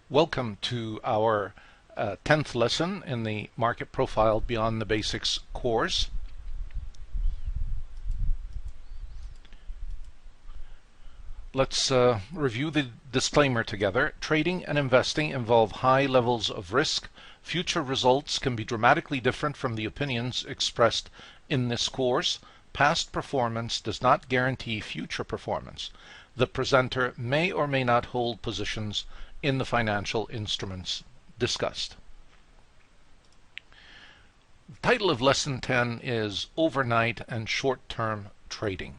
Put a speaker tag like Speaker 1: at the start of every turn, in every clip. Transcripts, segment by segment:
Speaker 1: Welcome to our 10th lesson in the Market Profile Beyond the Basics course. Let's review the disclaimer together. Trading and investing involve high levels of risk. Future results can be dramatically different from the opinions expressed in this course. Past performance does not guarantee future performance. The presenter may or may not hold positions in the financial instruments discussed. The title of Lesson 10 is Overnight and Short-Term Trading.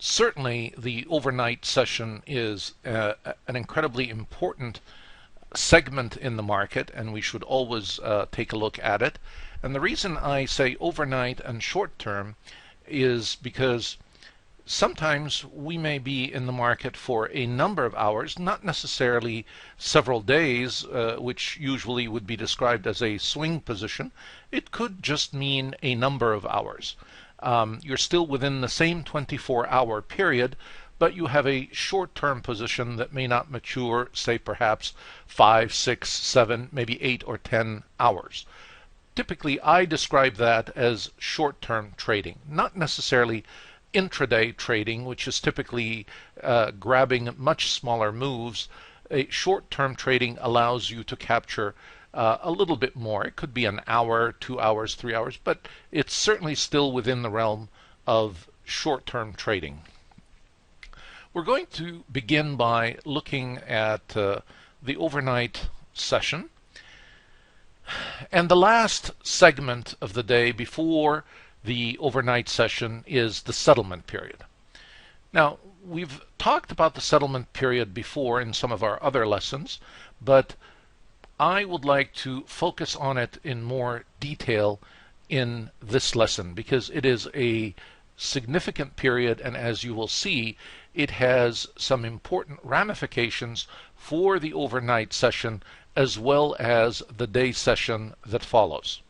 Speaker 1: Certainly the overnight session is an incredibly important segment in the market, and we should always take a look at it. And the reason I say overnight and short-term is because sometimes we may be in the market for a number of hours, not necessarily several days, which usually would be described as a swing position. It could just mean a number of hours. You're still within the same 24-hour period, but you have a short-term position that may not mature, say perhaps 5, 6, 7, maybe 8 or 10 hours. Typically, I describe that as short-term trading, not necessarily intraday trading, which is typically grabbing much smaller moves. A short-term trading allows you to capture a little bit more. It could be an hour, 2 hours, 3 hours, but it's certainly still within the realm of short-term trading. We're going to begin by looking at the overnight session. And the last segment of the day before the overnight session is the settlement period. Now, we've talked about the settlement period before in some of our other lessons, but I would like to focus on it in more detail in this lesson because it is a significant period, and as you will see, it has some important ramifications for the overnight session as well as the day session that follows.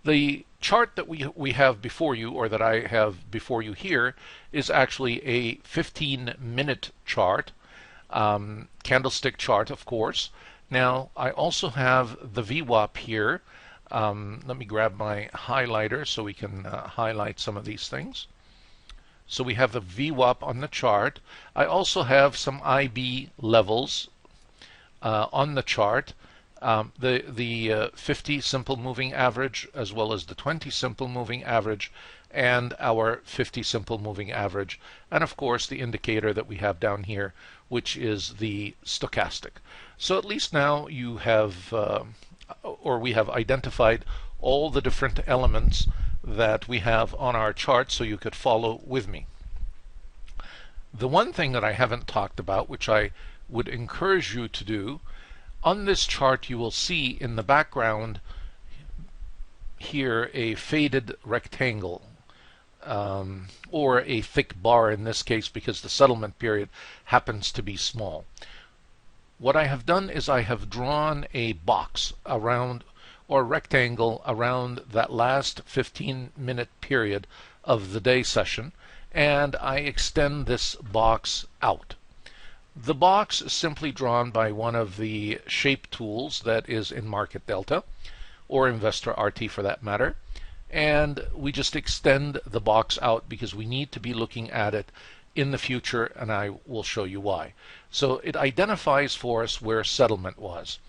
Speaker 1: The chart that we have before you, or that I have before you here, is actually a 15-minute chart, candlestick chart, of course. Now, I also have the VWAP here. Let me grab my highlighter so we can highlight some of these things. So we have the VWAP on the chart. I also have some IB levels on the chart. The 50 simple moving average as well as the 20 simple moving average and our 50 simple moving average, and of course the indicator that we have down here, which is the stochastic. So at least now you have or we have identified all the different elements that we have on our chart so you could follow with me. The one thing that I haven't talked about, which I would encourage you to do, on this chart you will see in the background here a faded rectangle, or a thick bar in this case because the settlement period happens to be small. What I have done is I have drawn a box around, or rectangle around, that last 15-minute period of the day session, and I extend this box out. The box is simply drawn by one of the shape tools that is in Market Delta, or Investor RT for that matter, and we just extend the box out because we need to be looking at it in the future, and I will show you why. So it identifies for us where settlement was.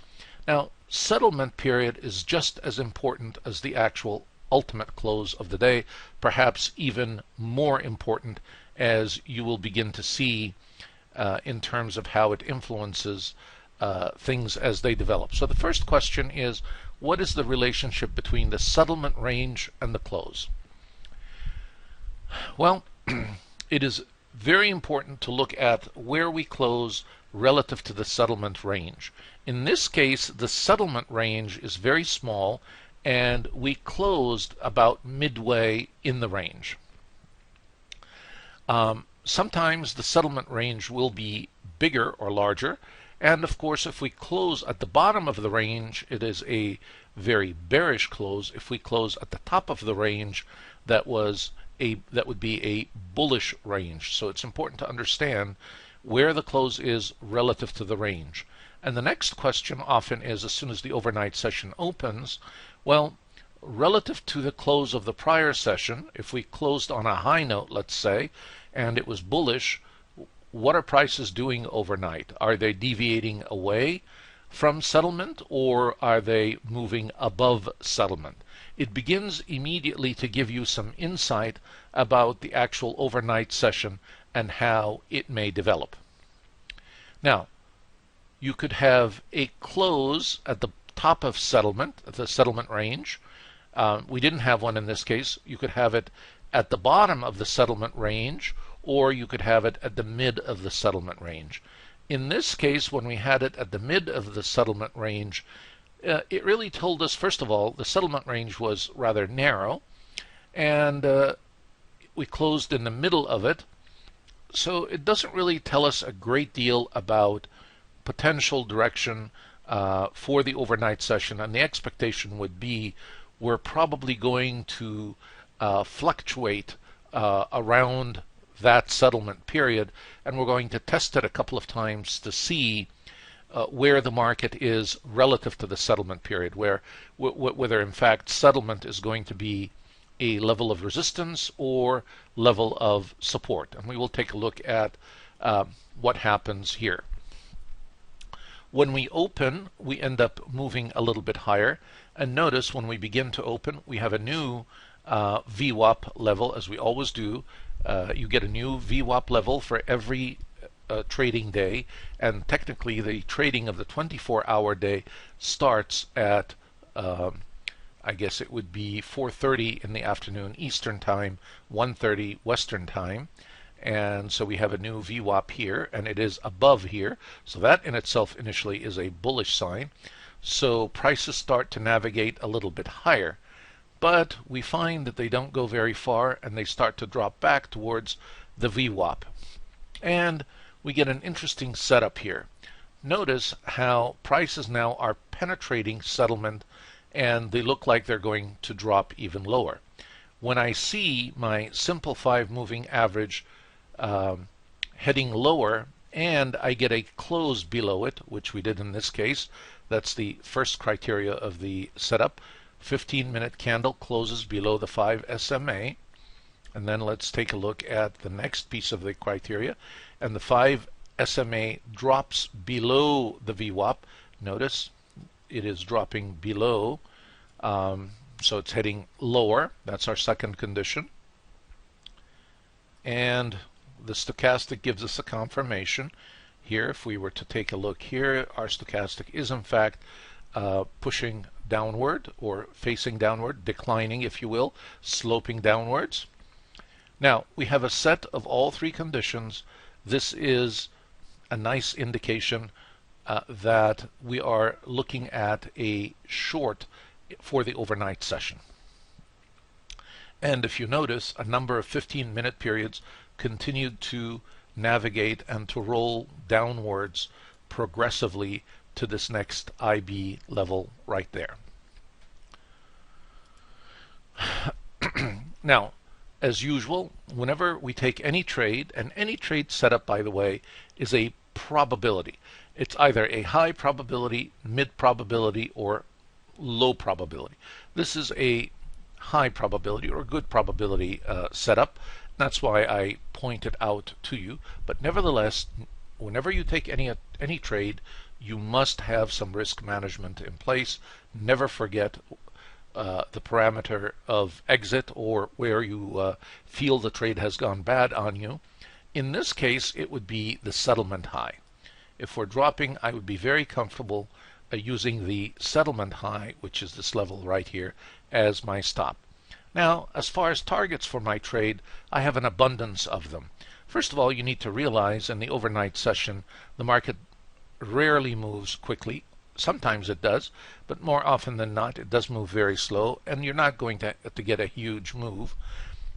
Speaker 1: Now, settlement period is just as important as the actual ultimate close of the day, perhaps even more important, as you will begin to see in terms of how it influences things as they develop. So the first question is, what is the relationship between the settlement range and the close? Well, it is very important to look at where we close relative to the settlement range. In this case, the settlement range is very small, and we closed about midway in the range. Sometimes the settlement range will be bigger or larger, and of course if we close at the bottom of the range, it is a very bearish close. If we close at the top of the range, that would be a bullish range. So it's important to understand where the close is relative to the range. And the next question often is, as soon as the overnight session opens, well, relative to the close of the prior session, if we closed on a high note, let's say, and it was bullish, what are prices doing overnight? Are they deviating away from settlement, or are they moving above settlement? It begins immediately to give you some insight about the actual overnight session and how it may develop. Now, you could have a close at the top of settlement, at the settlement range. We didn't have one in this case. You could have it at the bottom of the settlement range, or you could have it at the mid of the settlement range. In this case, when we had it at the mid of the settlement range, it really told us, first of all, the settlement range was rather narrow, and we closed in the middle of it. So it doesn't really tell us a great deal about potential direction for the overnight session, and the expectation would be we're probably going to fluctuate around that settlement period, and we're going to test it a couple of times to see where the market is relative to the settlement period, whether in fact settlement is going to be a level of resistance or level of support. And we will take a look at what happens here. When we open, we end up moving a little bit higher. And notice when we begin to open, we have a new VWAP level, as we always do. You get a new VWAP level for every trading day, and technically the trading of the 24-hour day starts at I guess it would be 4:30 in the afternoon Eastern Time, 1:30 Western Time. And so we have a new VWAP here, and it is above here. So that in itself initially is a bullish sign. So prices start to navigate a little bit higher. But we find that they don't go very far, and they start to drop back towards the VWAP. And we get an interesting setup here. Notice how prices now are penetrating settlement, and they look like they're going to drop even lower. When I see my simple 5 moving average heading lower, and I get a close below it, which we did in this case, that's the first criteria of the setup. 15-minute candle closes below the 5 SMA. And then let's take a look at the next piece of the criteria. And the 5 SMA drops below the VWAP. Notice it is dropping below. So it's heading lower. That's our second condition. And the stochastic gives us a confirmation. Here, if we were to take a look here, our stochastic is in fact pushing downward, or facing downward, declining if you will, sloping downwards. Now, we have a set of all 3 conditions. This is a nice indication that we are looking at a short for the overnight session. And if you notice, a number of 15-minute periods continued to navigate and to roll downwards progressively to this next IB level right there. Now, as usual, whenever we take any trade, and any trade setup, by the way, is a probability. It's either a high probability, mid probability, or low probability. This is a high probability or good probability setup. That's why I point it out to you. But nevertheless, whenever you take any trade, you must have some risk management in place. Never forget the parameter of exit, or where you feel the trade has gone bad on you. In this case, it would be the settlement high. If we're dropping, I would be very comfortable using the settlement high, which is this level right here, as my stop. Now, as far as targets for my trade, I have an abundance of them. First of all, you need to realize in the overnight session, the market rarely moves quickly. Sometimes it does, but more often than not, it does move very slow, and you're not going to get a huge move.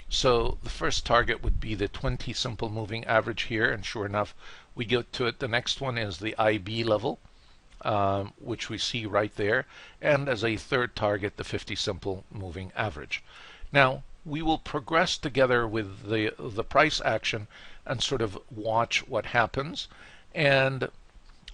Speaker 1: So the first target would be the 20 simple moving average here, and sure enough, we get to it. The next one is the IB level, which we see right there, and as a third target, the 50 simple moving average. Now, we will progress together with the price action and sort of watch what happens. And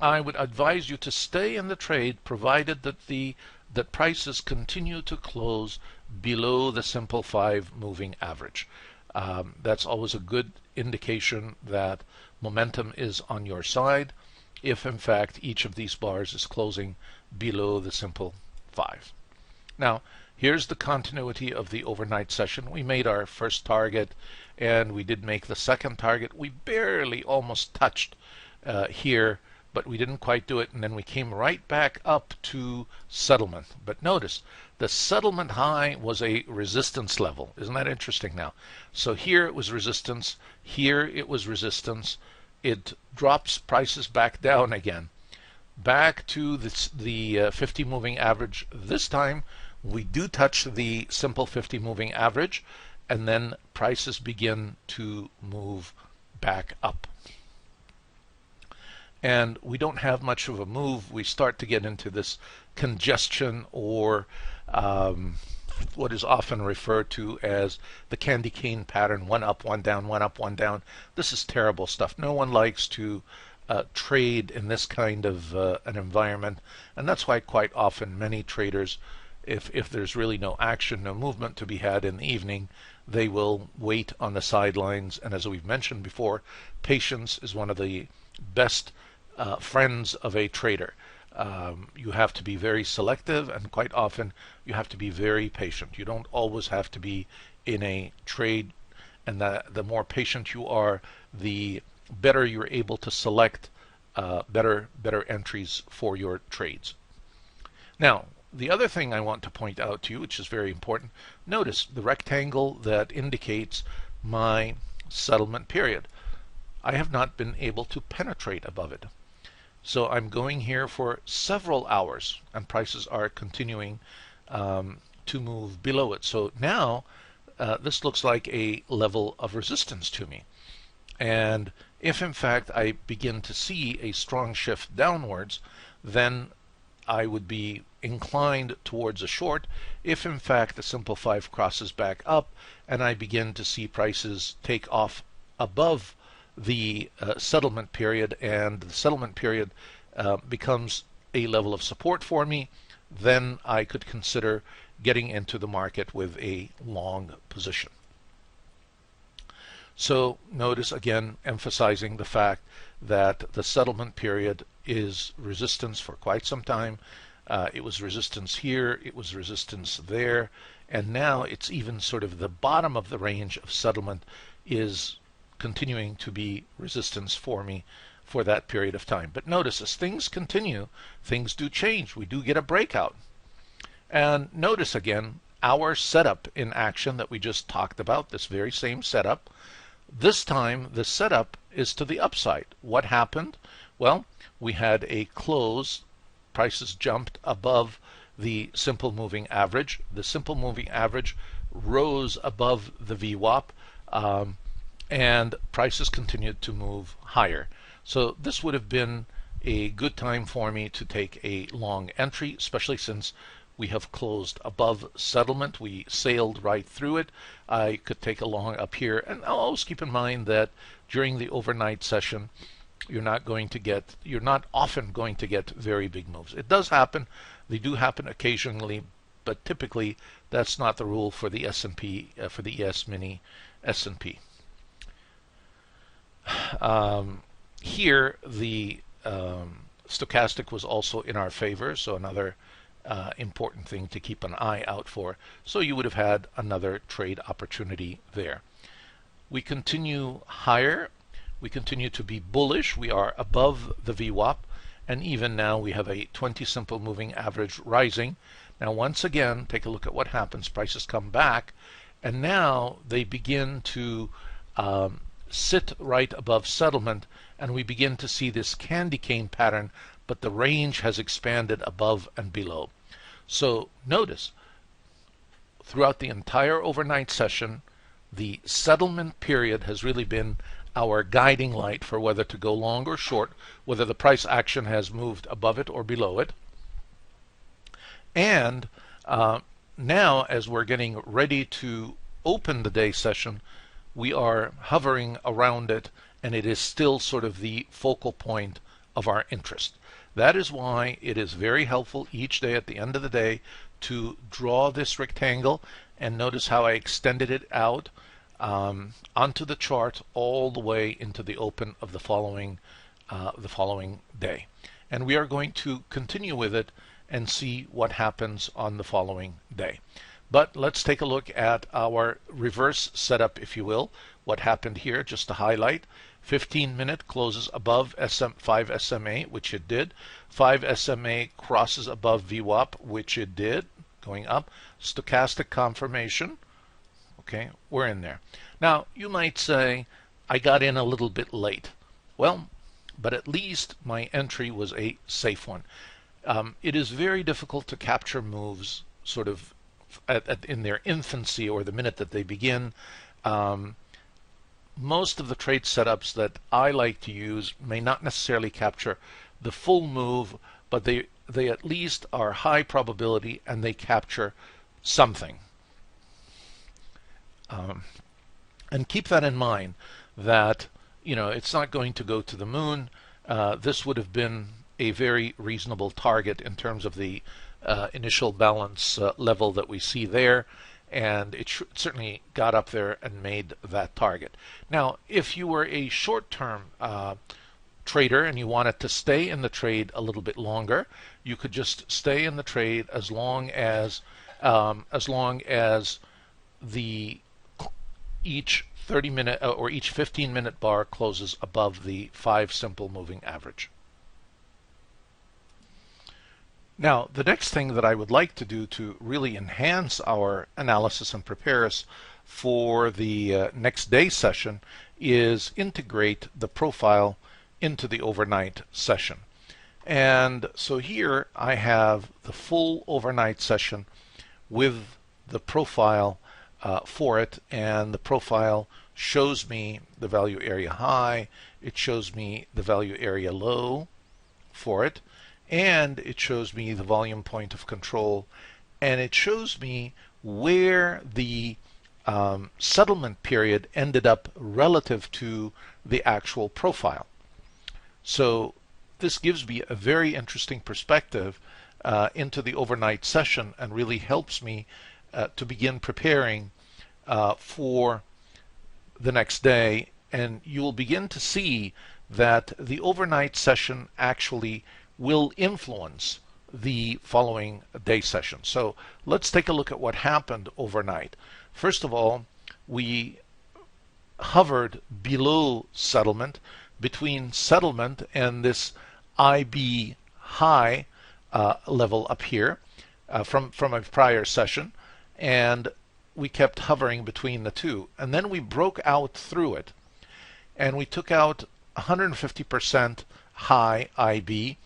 Speaker 1: I would advise you to stay in the trade provided that prices continue to close below the simple 5 moving average. That's always a good indication that momentum is on your side if in fact each of these bars is closing below the simple 5. Now here's the continuity of the overnight session. We made our first target and we did make the second target. We barely almost touched here, but we didn't quite do it, and then we came right back up to settlement. But notice the settlement high was a resistance level. Isn't that interesting now? So here it was resistance, here it was resistance. It drops prices back down again, back to the 50 moving average. This time we do touch the simple 50 moving average, and then prices begin to move back up. And we don't have much of a move. We start to get into this congestion, or what is often referred to as the candy cane pattern: one up, one down, one up, one down. This is terrible stuff. No one likes to trade in this kind of an environment, and that's why quite often many traders, if there's really no action, no movement to be had in the evening, they will wait on the sidelines. And as we've mentioned before, patience is one of the best friends of a trader. You have to be very selective, and quite often you have to be very patient. You don't always have to be in a trade, and the more patient you are, the better you're able to select better entries for your trades. Now, the other thing I want to point out to you, which is very important, notice the rectangle that indicates my settlement period. I have not been able to penetrate above it. So I'm going here for several hours, and prices are continuing to move below it. So now this looks like a level of resistance to me. And if in fact I begin to see a strong shift downwards, then I would be inclined towards a short. If in fact the simple 5 crosses back up and I begin to see prices take off above the settlement period, and the settlement period becomes a level of support for me, then I could consider getting into the market with a long position. So notice again, emphasizing the fact that the settlement period is resistance for quite some time. It was resistance here, it was resistance there, and now it's even sort of the bottom of the range of settlement is continuing to be resistance for me for that period of time. But notice, as things continue, things do change. We do get a breakout. And notice again our setup in action that we just talked about, this very same setup. This time the setup is to the upside. What happened? Well, we had a close. Prices jumped above the simple moving average. The simple moving average rose above the VWAP, and prices continued to move higher. So this would have been a good time for me to take a long entry, especially since we have closed above settlement. We sailed right through it. I could take a long up here, and I'll always keep in mind that during the overnight session, you're not often going to get very big moves. It does happen. They do happen occasionally, but typically that's not the rule for the S&P, for the ES Mini S&P. Here the stochastic was also in our favor, so another important thing to keep an eye out for. So you would have had another trade opportunity there. We continue higher. We continue to be bullish. We are above the VWAP, and even now we have a 20 simple moving average rising. Now once again, take a look at what happens. Prices come back, and now they begin to sit right above settlement, and we begin to see this candy cane pattern, but the range has expanded above and below. So notice, throughout the entire overnight session, the settlement period has really been our guiding light for whether to go long or short, whether the price action has moved above it or below it. And now, as we're getting ready to open the day session, we are hovering around it, and it is still sort of the focal point of our interest. That is why it is very helpful each day at the end of the day to draw this rectangle, and notice how I extended it out onto the chart all the way into the open of the following day. And we are going to continue with it and see what happens on the following day. But let's take a look at our reverse setup, if you will. What happened here, just to highlight. 15-minute closes above 5 SMA, which it did. 5 SMA crosses above VWAP, which it did, going up. Stochastic confirmation. Okay, we're in there. Now, you might say, I got in a little bit late. Well, but at least my entry was a safe one. It is very difficult to capture moves sort of in their infancy or the minute that they begin. Most of the trade setups that I like to use may not necessarily capture the full move, but they at least are high probability and they capture something. And keep that in mind, that it's not going to go to the moon. This would have been a very reasonable target in terms of the initial balance level that we see there, and it certainly got up there and made that target. Now, if you were a short-term trader and you wanted to stay in the trade a little bit longer, you could just stay in the trade as long as the each 30-minute or each 15-minute bar closes above the 5 simple moving average. Now, the next thing that I would like to do to really enhance our analysis and prepare us for the next day session is integrate the profile into the overnight session. And so here I have the full overnight session with the profile for it, and the profile shows me the value area high, it shows me the value area low for it, and it shows me the volume point of control, and it shows me where the settlement period ended up relative to the actual profile. So this gives me a very interesting perspective into the overnight session, and really helps me to begin preparing for the next day. And you will begin to see that the overnight session actually will influence the following day session. So let's take a look at what happened overnight. First of all, we hovered below settlement, between settlement and this IB high level up here from a prior session, and we kept hovering between the two, and then we broke out through it, and we took out 150% high IB,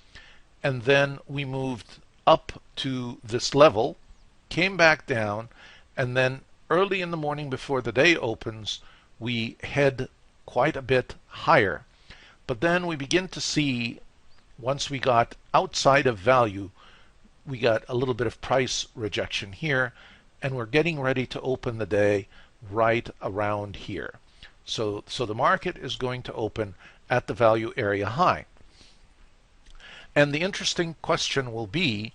Speaker 1: and then we moved up to this level, came back down, and then early in the morning before the day opens, we head quite a bit higher. But then we begin to see, once we got outside of value, we got a little bit of price rejection here, and we're getting ready to open the day right around here. So the market is going to open at the value area high. And the interesting question will be,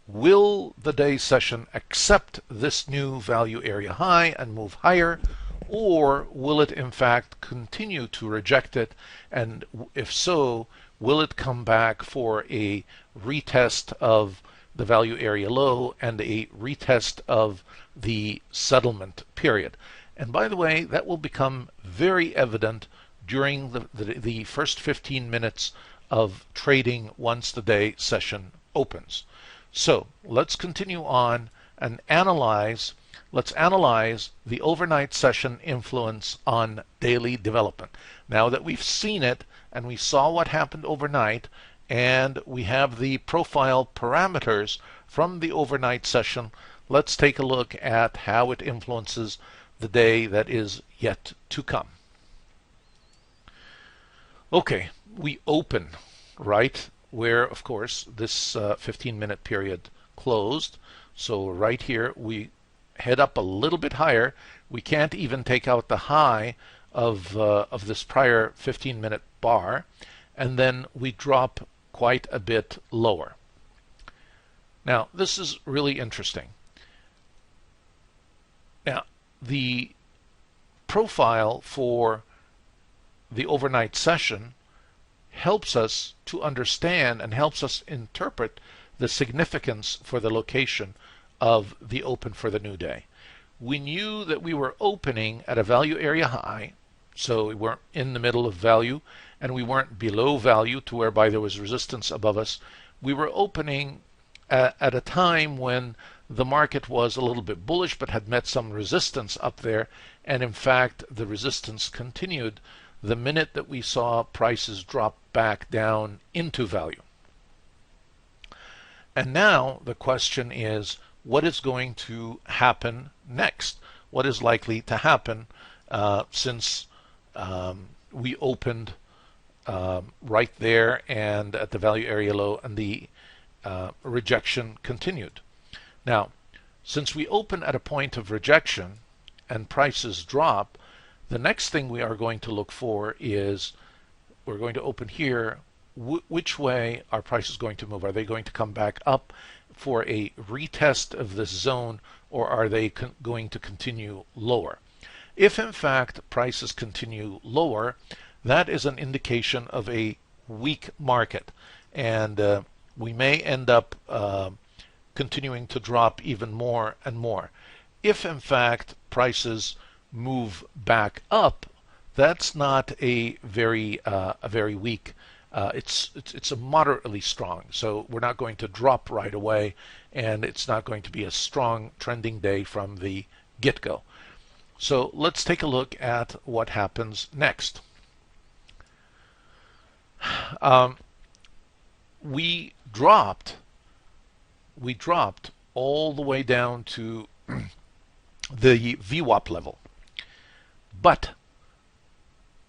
Speaker 1: will the day session accept this new value area high and move higher, or will it in fact continue to reject it? And if so, will it come back for a retest of the value area low and a retest of the settlement period? And by the way, that will become very evident during the first 15 minutes of trading once the day session opens. So let's continue on and analyze. Let's analyze the overnight session influence on daily development. Now that we've seen it and we saw what happened overnight, and we have the profile parameters from the overnight session, let's take a look at how it influences the day that is yet to come. Okay, we open right where, of course, this 15-minute period closed. So right here we head up a little bit higher. We can't even take out the high of this prior 15-minute bar, and then we drop quite a bit lower. Now, this is really interesting. Now, the profile for the overnight session helps us to understand and helps us interpret the significance for the location of the open for the new day. We knew that we were opening at a value area high, so we weren't in the middle of value, and we weren't below value to whereby there was resistance above us. We were opening at a time when the market was a little bit bullish but had met some resistance up there, and in fact the resistance continued the minute that we saw prices drop back down into value. And now the question is, what is going to happen next? What is likely to happen since we opened right there and at the value area low, and the rejection continued? Now, since we open at a point of rejection and prices drop, the next thing we are going to look for is, we're going to open here, which way are prices going to move? Are they going to come back up for a retest of this zone, or are they going to continue lower? If in fact prices continue lower, that is an indication of a weak market, and we may end up continuing to drop even more and more. If in fact prices move back up, that's not a very weak. It's a moderately strong. So we're not going to drop right away, and it's not going to be a strong trending day from the get-go. So let's take a look at what happens next. We dropped all the way down to the VWAP level. But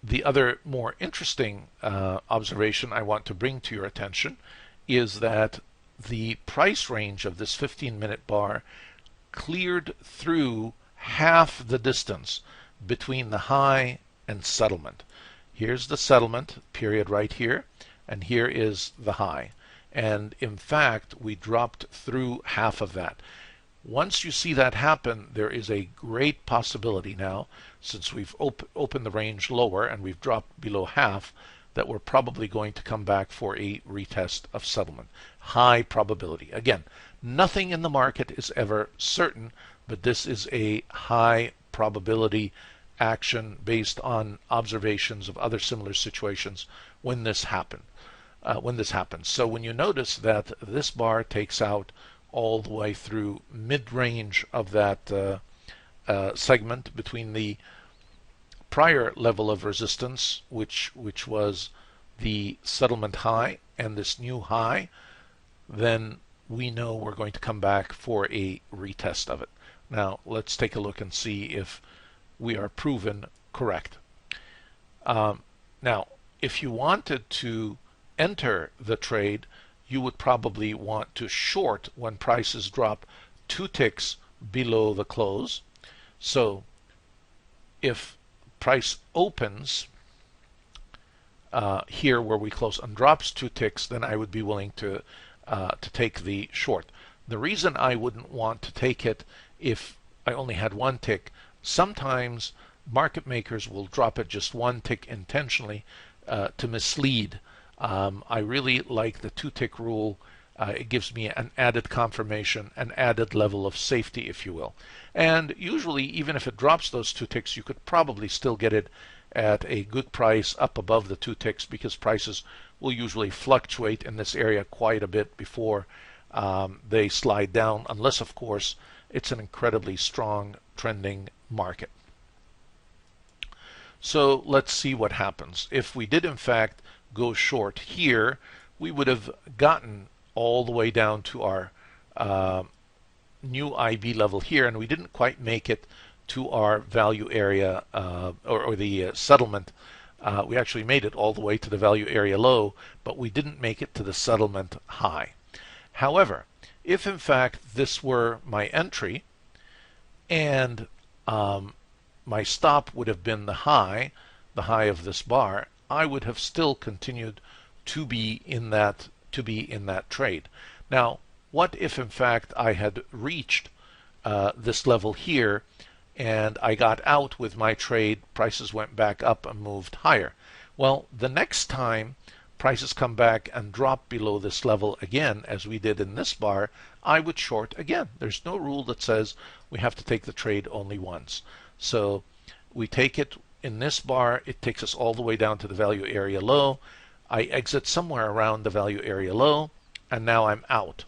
Speaker 1: the other more interesting observation I want to bring to your attention is that the price range of this 15-minute bar cleared through half the distance between the high and settlement. Here's the settlement period right here, and here is the high. And in fact, we dropped through half of that. Once you see that happen, there is a great possibility now, since we've opened the range lower and we've dropped below half, that we're probably going to come back for a retest of settlement. High probability. Again, nothing in the market is ever certain, but this is a high probability action based on observations of other similar situations when this happens. So when you notice that this bar takes out all the way through mid-range of that segment between the prior level of resistance, which was the settlement high, and this new high, then we know we're going to come back for a retest of it. Now let's take a look and see if we are proven correct. Now, if you wanted to enter the trade, you would probably want to short when prices drop 2 ticks below the close. So if price opens here where we close and drops 2 ticks, then I would be willing to take the short. The reason I wouldn't want to take it if I only had 1 tick, sometimes market makers will drop it just 1 tick intentionally to mislead. I really like the 2-tick rule. It gives me an added confirmation, an added level of safety, if you will. And usually, even if it drops those 2 ticks, you could probably still get it at a good price up above the 2 ticks, because prices will usually fluctuate in this area quite a bit before they slide down, unless, of course, it's an incredibly strong trending market. So let's see what happens. If we did, in fact, go short here, we would have gotten all the way down to our new IB level here, and we didn't quite make it to our value area or the settlement. We actually made it all the way to the value area low, but we didn't make it to the settlement high. However, if in fact this were my entry, and my stop would have been the high of this bar, I would have still continued to be in that trade. Now, what if in fact I had reached this level here and I got out with my trade, prices went back up and moved higher? Well, the next time prices come back and drop below this level again, as we did in this bar, I would short again. There's no rule that says we have to take the trade only once. So we take it in this bar, it takes us all the way down to the value area low. I exit somewhere around the value area low, and now I'm out.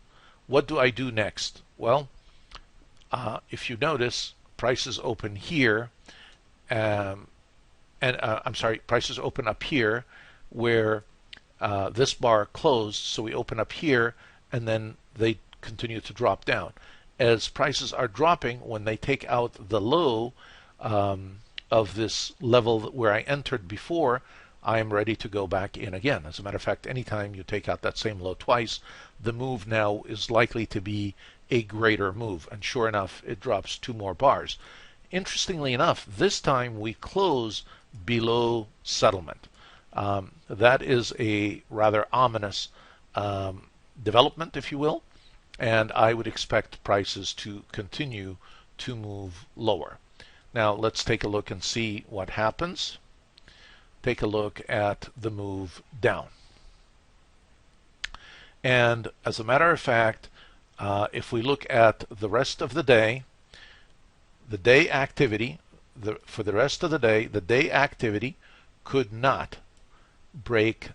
Speaker 1: What do I do next? Well, if you notice, prices open here, prices open up here where this bar closed, so we open up here and then they continue to drop down. As prices are dropping, when they take out the low of this level where I entered before, I am ready to go back in again. As a matter of fact, anytime you take out that same low twice, the move now is likely to be a greater move. And sure enough, it drops 2 more bars. Interestingly enough, this time we close below settlement. That is a rather ominous development, if you will, and I would expect prices to continue to move lower. Now let's take a look and see what happens. Take a look at the move down. And as a matter of fact, if we look at the rest of the day activity, for the rest of the day activity could not break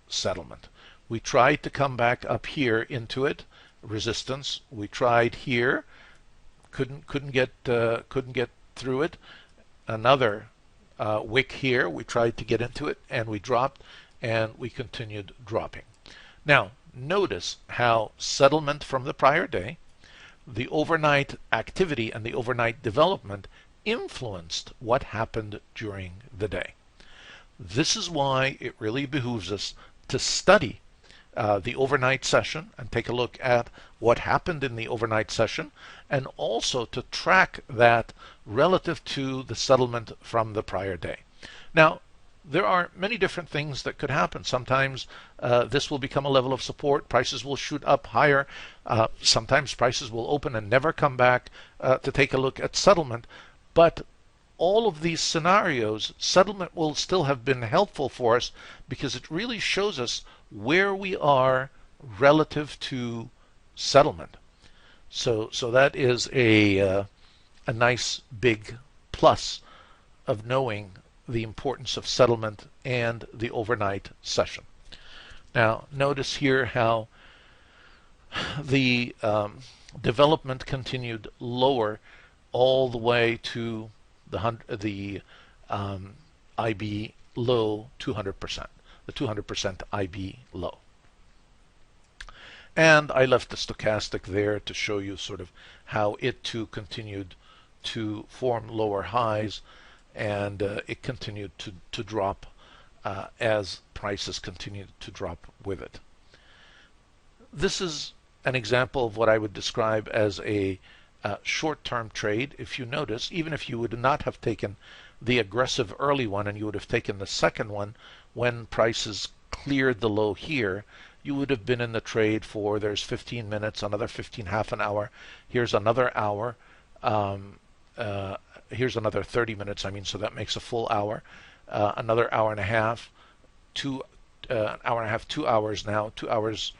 Speaker 1: settlement. We tried to come back up here into it, resistance. We tried here, couldn't get through it. Another wick here, we tried to get into it and we dropped, and we continued dropping. Now notice how settlement from the prior day, the overnight activity and the overnight development influenced what happened during the day. This is why it really behooves us to study the overnight session and take a look at what happened in the overnight session, and also to track that relative to the settlement from the prior day. Now, there are many different things that could happen. Sometimes this will become a level of support. Prices will shoot up higher. Sometimes prices will open and never come back to take a look at settlement. But all of these scenarios, settlement will still have been helpful for us because it really shows us where we are relative to settlement. So that is a nice big plus of knowing the importance of settlement and the overnight session. Now notice here how the development continued lower all the way to the IB low 200%, the 200% IB low. And I left the stochastic there to show you sort of how it too continued to form lower highs, and it continued to drop as prices continued to drop with it. This is an example of what I would describe as a short-term trade. If you notice, even if you would not have taken the aggressive early one and you would have taken the second one when prices cleared the low here, you would have been in the trade for, there's 15 minutes, another 15, half an hour, here's another hour, here's another 30 minutes, so that makes a full hour, another hour and a half, an hour and a half, 2 hours now, 2 hours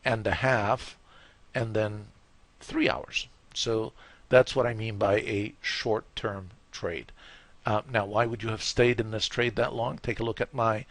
Speaker 1: and a half, and then 3 hours. So that's what I mean by a short-term trade. Now, why would you have stayed in this trade that long? Take a look at my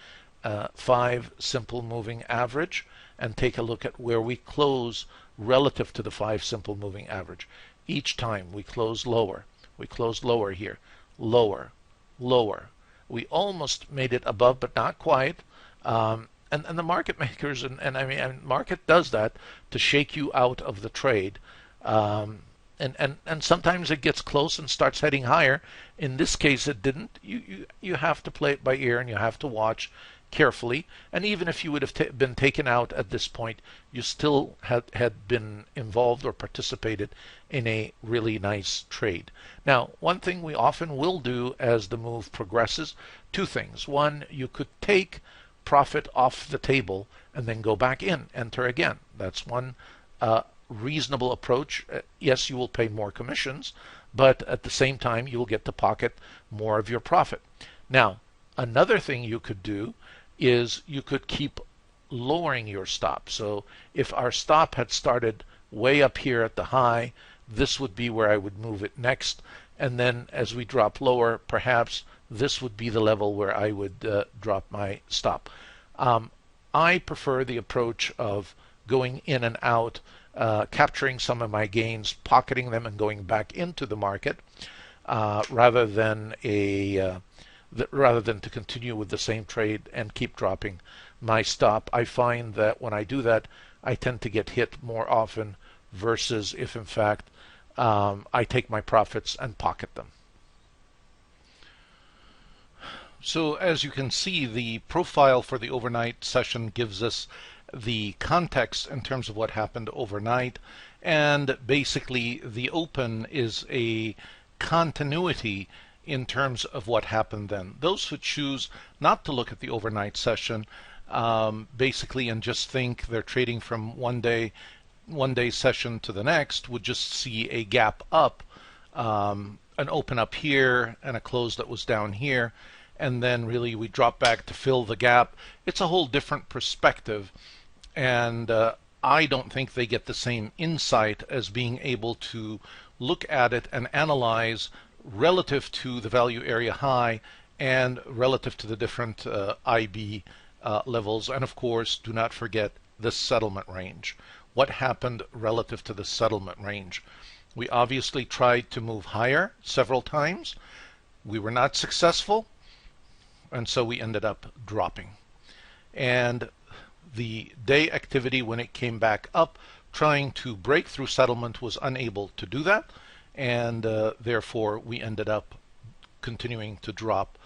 Speaker 1: 5 simple moving average and take a look at where we close relative to the 5 simple moving average. Each time we close lower. We closed lower here. Lower, lower. We almost made it above, but not quite. And the market makers, and market does that to shake you out of the trade. And sometimes it gets close and starts heading higher. In this case, it didn't. You have to play it by ear, and you have to watch carefully, and even if you would have been taken out at this point, you still had been involved or participated in a really nice trade. Now, one thing we often will do as the move progresses, two things. One, you could take profit off the table and then go back in, enter again. That's one reasonable approach. Yes, you will pay more commissions, but at the same time, you will get to pocket more of your profit. Now, another thing you could do is you could keep lowering your stop. So if our stop had started way up here at the high, this would be where I would move it next. And then as we drop lower, perhaps this would be the level where I would drop my stop. I prefer the approach of going in and out, capturing some of my gains, pocketing them, and going back into the market, rather than to continue with the same trade and keep dropping my stop. I find that when I do that, I tend to get hit more often versus if in fact I take my profits and pocket them. So as you can see, the profile for the overnight session gives us the context in terms of what happened overnight, and basically the open is a continuity in terms of what happened then. Those who choose not to look at the overnight session basically and just think they're trading from one day session to the next would just see a gap up, an open up here and a close that was down here, and then really we drop back to fill the gap. It's a whole different perspective, and I don't think they get the same insight as being able to look at it and analyze relative to the value area high and relative to the different IB levels. And of course, do not forget the settlement range. What happened relative to the settlement range? We obviously tried to move higher several times. We were not successful, and so we ended up dropping. And the day activity, when it came back up, trying to break through settlement, was unable to do that, and therefore we ended up continuing to drop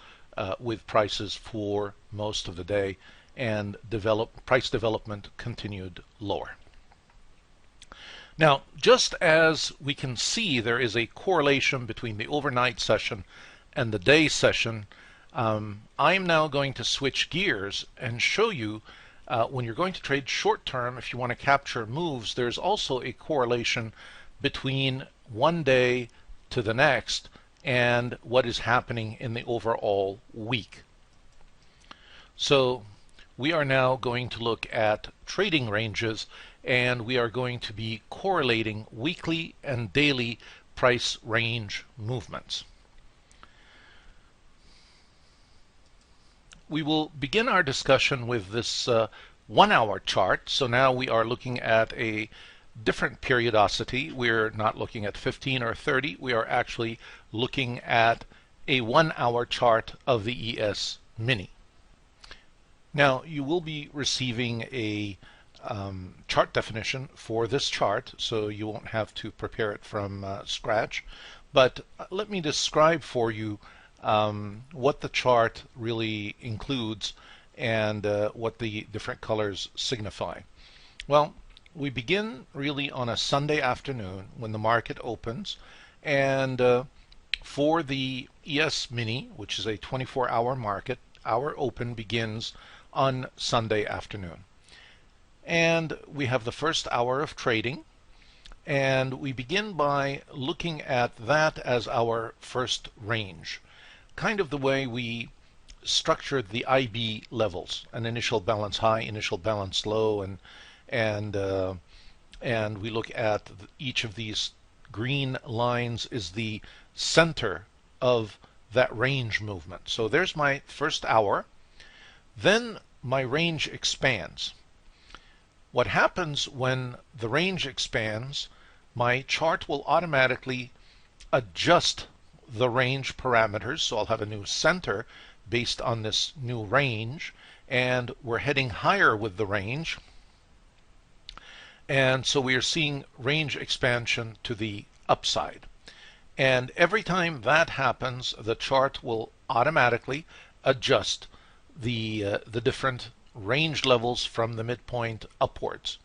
Speaker 1: with prices for most of the day, and price development continued lower. Now, just as we can see there is a correlation between the overnight session and the day session, I'm now going to switch gears and show you when you're going to trade short term, if you want to capture moves, there's also a correlation between one day to the next and what is happening in the overall week. So we are now going to look at trading ranges, and we are going to be correlating weekly and daily price range movements. We will begin our discussion with this 1 hour chart. So now we are looking at a different periodicity. We're not looking at 15 or 30. We are actually looking at a 1 hour chart of the ES Mini. Now you will be receiving a chart definition for this chart, so you won't have to prepare it from scratch. But let me describe for you what the chart really includes and what the different colors signify. Well, we begin really on a Sunday afternoon when the market opens, and for the ES Mini, which is a 24-hour market, our open begins on Sunday afternoon. And we have the first hour of trading, and we begin by looking at that as our first range, kind of the way we structured the IB levels: an initial balance high, initial balance low, and we look at each of these green lines is the center of that range movement. So there's my first hour. Then my range expands. What happens when the range expands, my chart will automatically adjust the range parameters. So I'll have a new center based on this new range, and we're heading higher with the range. And so we are seeing range expansion to the upside. And every time that happens, the chart will automatically adjust the different range levels from the midpoint upwards.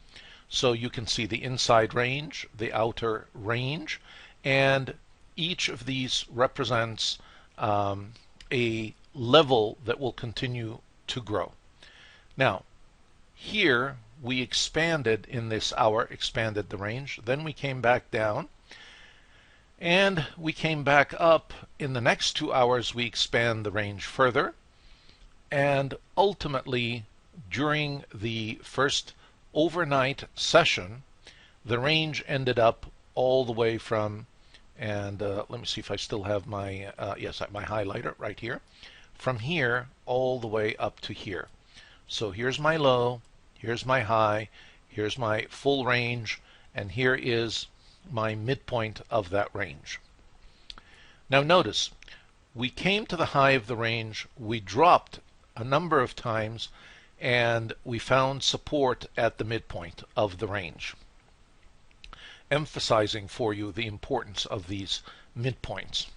Speaker 1: So you can see the inside range, the outer range, and each of these represents a level that will continue to grow. Now, here we expanded in this hour, expanded the range, then we came back down, and we came back up. In the next 2 hours we expand the range further, and ultimately during the first overnight session the range ended up all the way from, and let me see if I still have my yes, my highlighter right here, from here all the way up to here. So here's my low, here's my high, here's my full range, and here is my midpoint of that range. Now notice, we came to the high of the range, we dropped a number of times, and we found support at the midpoint of the range, emphasizing for you the importance of these midpoints.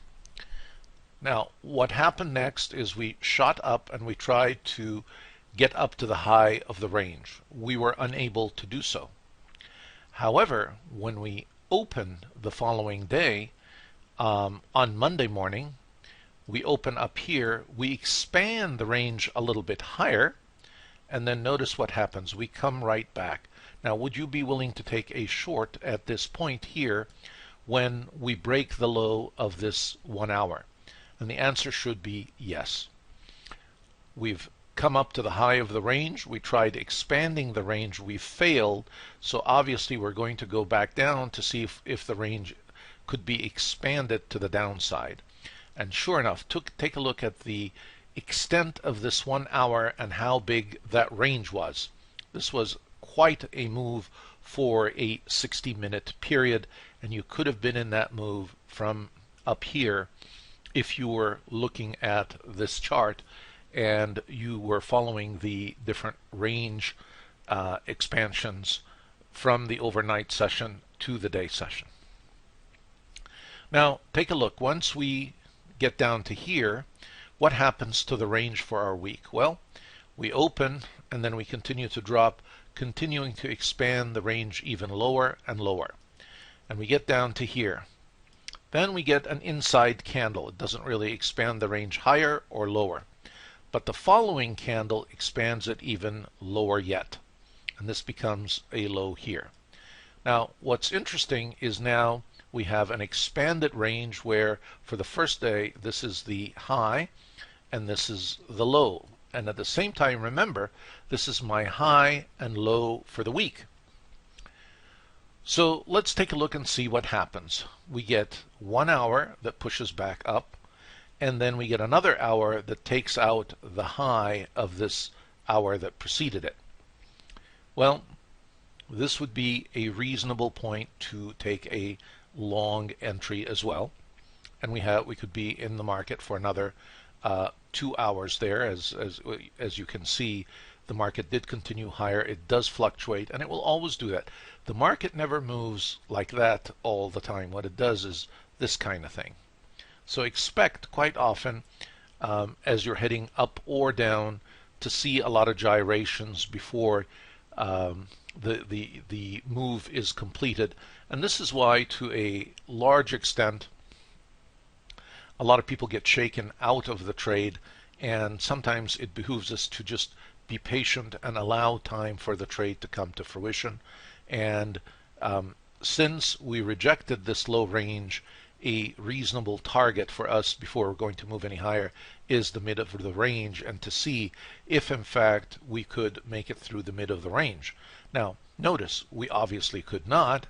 Speaker 1: Now, what happened next is we shot up and we tried to get up to the high of the range. We were unable to do so. However, when we opened the following day, on Monday morning, we open up here, we expand the range a little bit higher, and then notice what happens. We come right back. Now, would you be willing to take a short at this point here when we break the low of this 1 hour? And the answer should be yes. We've come up to the high of the range. We tried expanding the range. We failed. So obviously we're going to go back down to see if the range could be expanded to the downside. And sure enough, take a look at the extent of this 1 hour and how big that range was. This was quite a move for a 60-minute period, and you could have been in that move from up here if you were looking at this chart and you were following the different range expansions from the overnight session to the day session. Now take a look. Once we get down to here, what happens to the range for our week? Well, we open and then we continue to drop, continuing to expand the range even lower and lower. And we get down to here. Then we get an inside candle. It doesn't really expand the range higher or lower. But the following candle expands it even lower yet. And this becomes a low here. Now, what's interesting is now we have an expanded range where for the first day this is the high and this is the low. And at the same time, remember, this is my high and low for the week. So let's take a look and see what happens. We get 1 hour that pushes back up, and then we get another hour that takes out the high of this hour that preceded it. Well, this would be a reasonable point to take a long entry as well, and we could be in the market for another 2 hours there. As you can see, the market did continue higher. It does fluctuate, and it will always do that. The market never moves like that all the time. What it does is this kind of thing. So expect quite often as you're heading up or down to see a lot of gyrations before the move is completed. And this is why, to a large extent, a lot of people get shaken out of the trade, and sometimes it behooves us to just be patient and allow time for the trade to come to fruition. And since we rejected this low range, a reasonable target for us before we're going to move any higher is the mid of the range, and to see if in fact we could make it through the mid of the range. Now notice we obviously could not,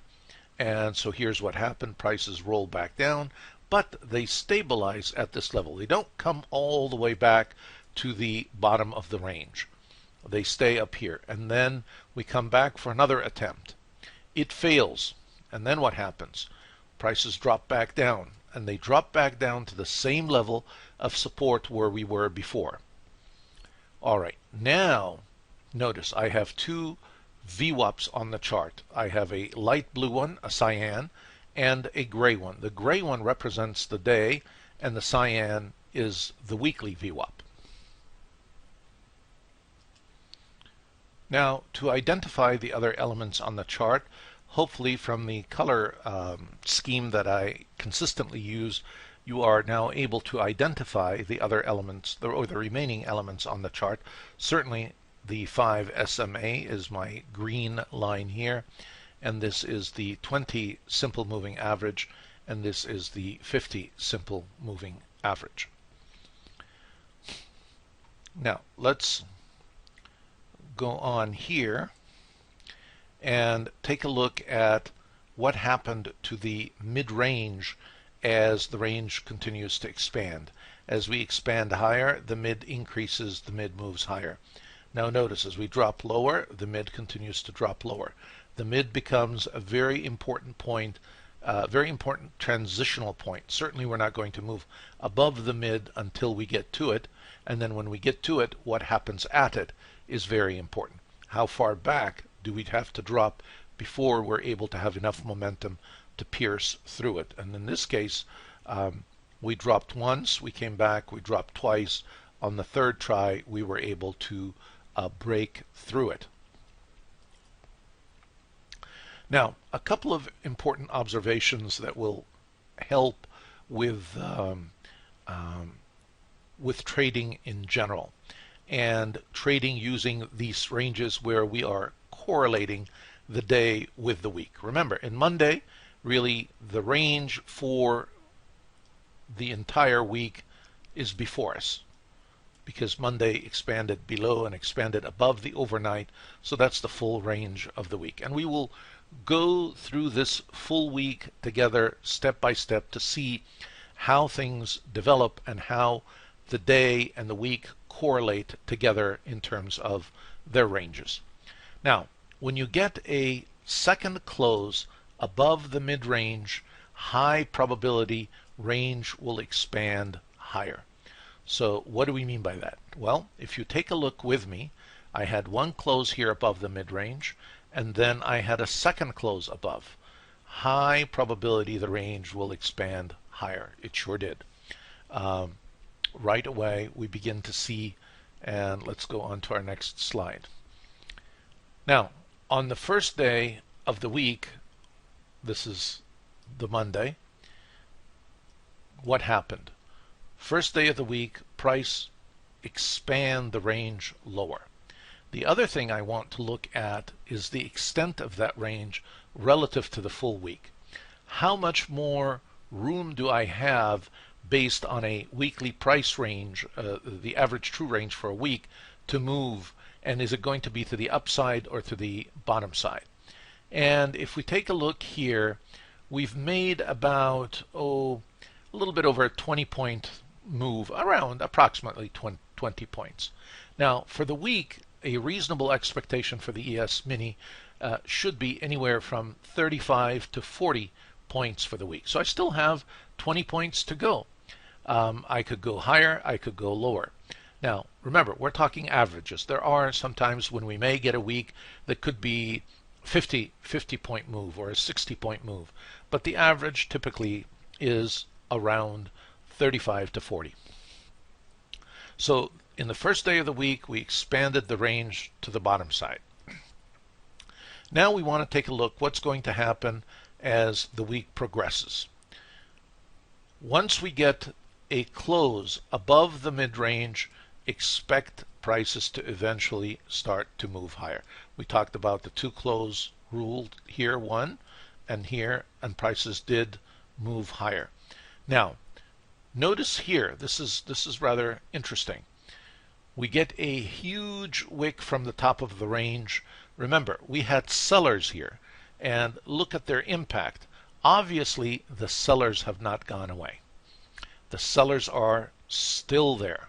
Speaker 1: and so here's what happened. Prices roll back down, but they stabilize at this level. They don't come all the way back to the bottom of the range. They stay up here, and then we come back for another attempt. It fails, and then what happens? Prices drop back down, and they drop back down to the same level of support where we were before. All right, now notice I have two VWAPs on the chart. I have a light blue one, a cyan, and a gray one. The gray one represents the day, and the cyan is the weekly VWAP. Now, to identify the other elements on the chart, hopefully from the color scheme that I consistently use, you are now able to identify the other elements, or the remaining elements on the chart. Certainly the 5 SMA is my green line here, and this is the 20 simple moving average, and this is the 50 simple moving average. Now, let's go on here and take a look at what happened to the mid-range as the range continues to expand. As we expand higher, the mid increases, the mid moves higher. Now notice, as we drop lower, the mid continues to drop lower. The mid becomes a very important point, very important transitional point. Certainly we're not going to move above the mid until we get to it, and then when we get to it, what happens at it is very important. How far back do we have to drop before we're able to have enough momentum to pierce through it? And in this case, we dropped once, we came back, we dropped twice. On the third try, we were able to break through it. Now, a couple of important observations that will help with trading in general, and trading using these ranges where we are correlating the day with the week. Remember, in Monday, really the range for the entire week is before us, because Monday expanded below and expanded above the overnight, so that's the full range of the week. And we will go through this full week together step by step to see how things develop and how the day and the week correlate together in terms of their ranges. Now, when you get a second close above the mid-range, high probability range will expand higher. So what do we mean by that? Well, if you take a look with me, I had one close here above the mid-range, and then I had a second close above. High probability the range will expand higher. It sure did. Right away we begin to see, and let's go on to our next slide. Now, on the first day of the week, this is the Monday, what happened? First day of the week, price expand the range lower. The other thing I want to look at is the extent of that range relative to the full week. How much more room do I have based on a weekly price range, the average true range for a week, to move, and is it going to be to the upside or to the bottom side? And if we take a look here, we've made about, a little bit over a 20-point move, around approximately 20 points. Now, for the week, a reasonable expectation for the ES Mini should be anywhere from 35 to 40 points for the week. So I still have 20 points to go. I could go higher, I could go lower. Now, remember, we're talking averages. There are sometimes when we may get a week that could be 50 point move or a 60-point move, but the average typically is around 35 to 40. So in the first day of the week, we expanded the range to the bottom side. Now we want to take a look what's going to happen as the week progresses. Once we get a close above the mid-range, expect prices to eventually start to move higher. We talked about the two close rule here, one, and here, and prices did move higher. Now, notice here, this is rather interesting. We get a huge wick from the top of the range. Remember, we had sellers here, and look at their impact. Obviously, the sellers have not gone away. The sellers are still there.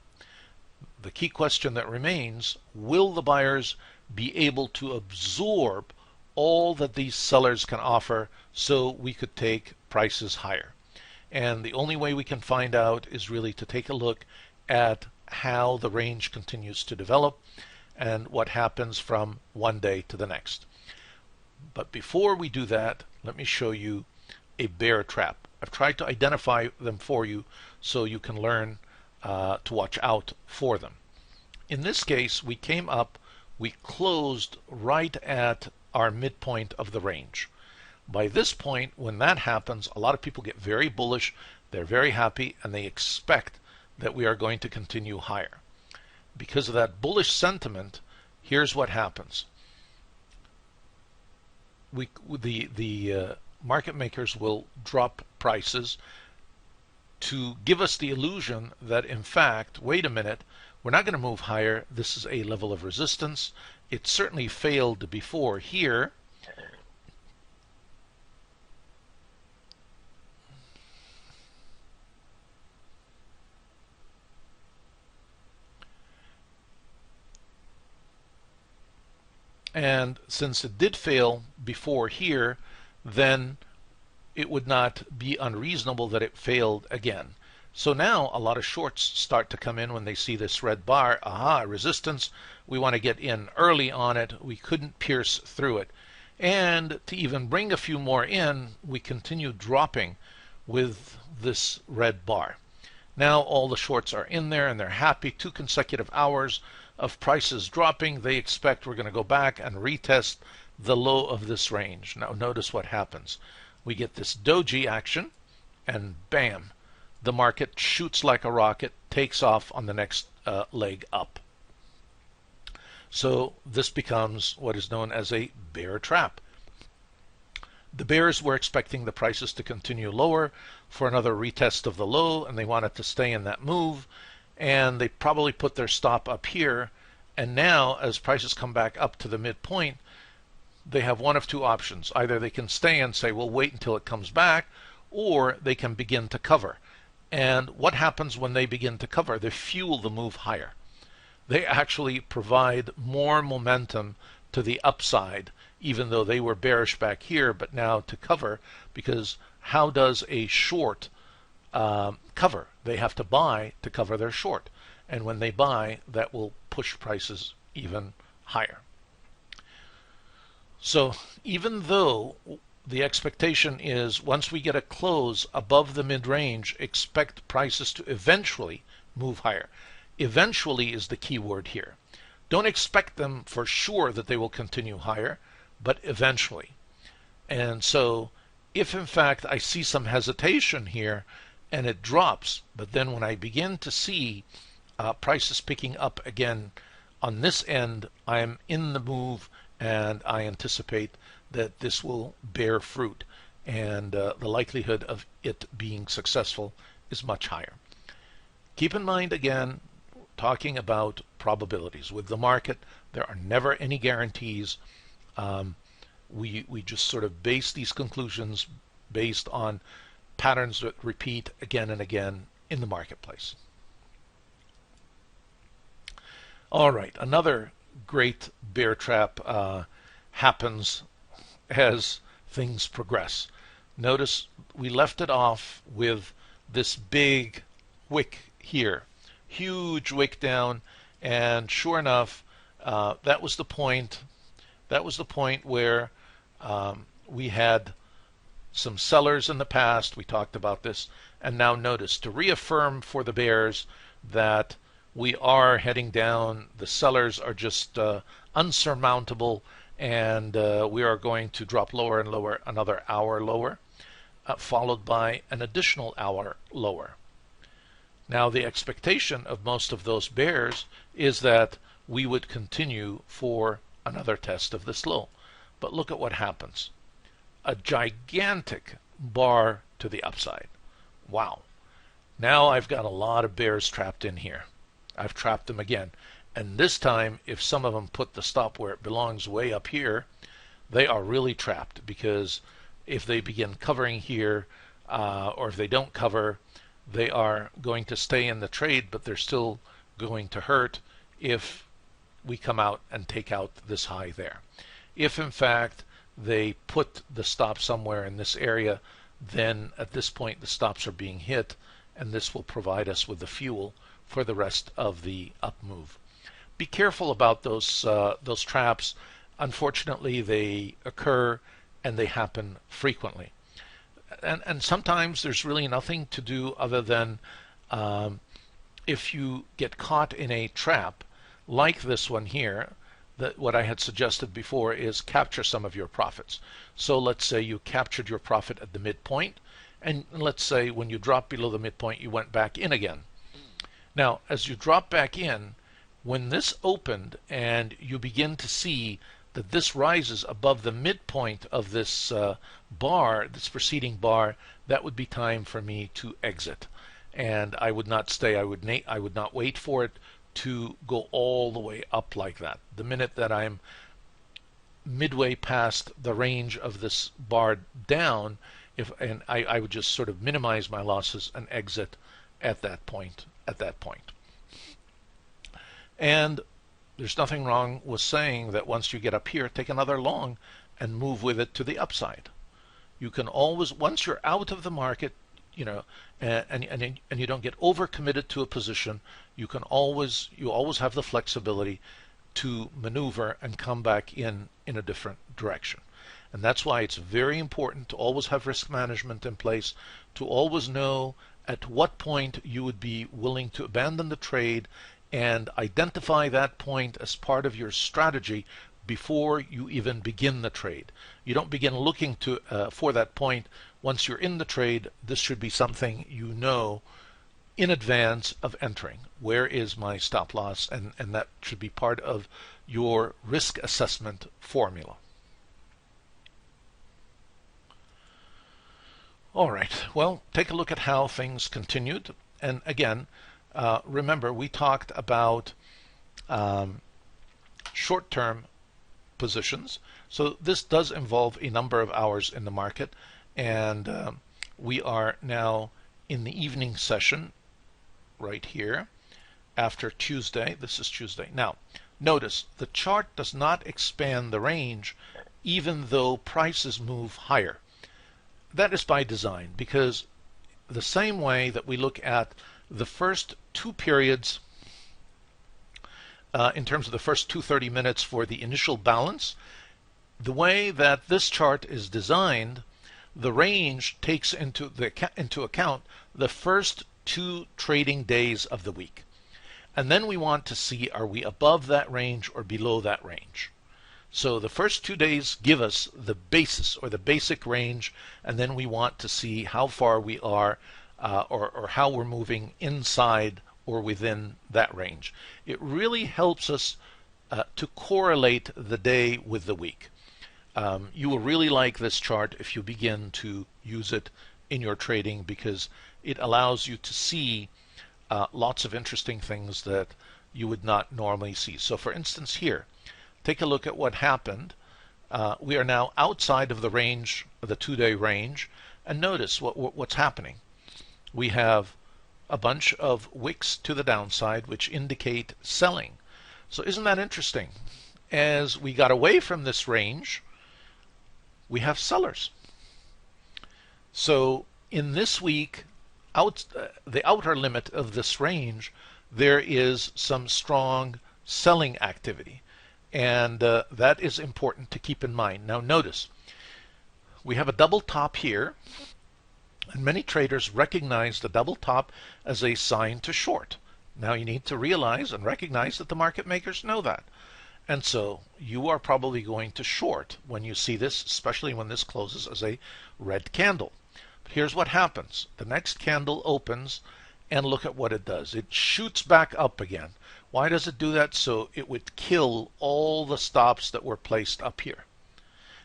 Speaker 1: The key question that remains, will the buyers be able to absorb all that these sellers can offer so we could take prices higher? And the only way we can find out is really to take a look at how the range continues to develop and what happens from one day to the next. But before we do that, let me show you a bear trap. I've tried to identify them for you so you can learn to watch out for them. In this case, we came up we closed right at our midpoint of the range. By this point, when that happens, a lot of people get very bullish, they're very happy, and they expect that we are going to continue higher. Because of that bullish sentiment, here's what happens. The market makers will drop prices to give us the illusion that, in fact, wait a minute, we're not going to move higher. This is a level of resistance. It certainly failed before here. And since it did fail before here, then it would not be unreasonable that it failed again. So now a lot of shorts start to come in when they see this red bar. Aha, resistance. We want to get in early on it. We couldn't pierce through it. And to even bring a few more in, we continue dropping with this red bar. Now all the shorts are in there and they're happy. 2 consecutive hours of prices dropping. They expect we're going to go back and retest the low of this range. Now notice what happens. We get this doji action, and bam, the market shoots like a rocket, takes off on the next leg up. So this becomes what is known as a bear trap. The bears were expecting the prices to continue lower for another retest of the low, and they wanted to stay in that move, and they probably put their stop up here. And now, as prices come back up to the midpoint, they have one of two options. Either they can stay and say, we'll wait until it comes back, or they can begin to cover. And what happens when they begin to cover? They fuel the move higher. They actually provide more momentum to the upside, even though they were bearish back here, but now to cover, because how does a short cover? They have to buy to cover their short. And when they buy, that will push prices even higher. So even though the expectation is once we get a close above the mid-range, expect prices to eventually move higher. Eventually is the key word here. Don't expect them for sure that they will continue higher, but eventually. And so if in fact I see some hesitation here and it drops, but then when I begin to see prices picking up again on this end, I am in the move and I anticipate that this will bear fruit, and the likelihood of it being successful is much higher. Keep in mind, again, talking about probabilities. With the market, there are never any guarantees. We just sort of base these conclusions based on patterns that repeat again and again in the marketplace. All right, another great bear trap happens as things progress. Notice we left it off with this big wick here, huge wick down, and sure enough, that was the point. That was the point where we had some sellers in the past. We talked about this, and now notice to reaffirm for the bears that we are heading down. The sellers are just unsurmountable, and we are going to drop lower and lower, another hour lower, followed by an additional hour lower. Now the expectation of most of those bears is that we would continue for another test of this low. But look at what happens. A gigantic bar to the upside. Wow. Now I've got a lot of bears trapped in here. I've trapped them again. And this time, if some of them put the stop where it belongs way up here, they are really trapped, because if they begin covering here, or if they don't cover, they are going to stay in the trade, but they're still going to hurt if we come out and take out this high there. If in fact they put the stop somewhere in this area, then at this point the stops are being hit, and this will provide us with the fuel for the rest of the up move. Be careful about those traps. Unfortunately, they occur and they happen frequently. And sometimes there's really nothing to do other than if you get caught in a trap like this one here, what I had suggested before is capture some of your profits. So let's say you captured your profit at the midpoint, and let's say when you dropped below the midpoint, you went back in again. Now, as you drop back in, when this opened and you begin to see that this rises above the midpoint of this bar, this preceding bar, that would be time for me to exit. And I would not stay. I would not wait for it to go all the way up like that. The minute that I'm midway past the range of this bar down, I would just sort of minimize my losses and exit at that point. And there's nothing wrong with saying that once you get up here, take another long and move with it to the upside. You can always, once you're out of the market, and you don't get overcommitted to a position, you always have the flexibility to maneuver and come back in a different direction. And that's why it's very important to always have risk management in place, to always know at what point you would be willing to abandon the trade and identify that point as part of your strategy before you even begin the trade. You don't begin looking for that point once you're in the trade. This should be something you know in advance of entering. Where is my stop loss? And that should be part of your risk assessment formula. All right, well, take a look at how things continued. And again, remember, we talked about short-term positions. So this does involve a number of hours in the market. And we are now in the evening session right here after Tuesday. This is Tuesday. Now, notice the chart does not expand the range even though prices move higher. That is by design, because the same way that we look at the first two periods in terms of the first 230 minutes for the initial balance, the way that this chart is designed, the range takes into account the first two trading days of the week. And then we want to see, are we above that range or below that range? So the first 2 days give us the basis or the basic range, and then we want to see how far we are or how we're moving inside or within that range. It really helps us to correlate the day with the week. You will really like this chart if you begin to use it in your trading, because it allows you to see lots of interesting things that you would not normally see. So for instance here, take a look at what happened. We are now outside of the range, the 2-day range, and notice what's happening. We have a bunch of wicks to the downside which indicate selling. So isn't that interesting? As we got away from this range, we have sellers. So in this week, the outer limit of this range, there is some strong selling activity. And that is important to keep in mind. Now notice, we have a double top here, and many traders recognize the double top as a sign to short. Now you need to realize and recognize that the market makers know that. And so you are probably going to short when you see this, especially when this closes as a red candle. But here's what happens. The next candle opens, and look at what it does. It shoots back up again. Why does it do that? So it would kill all the stops that were placed up here.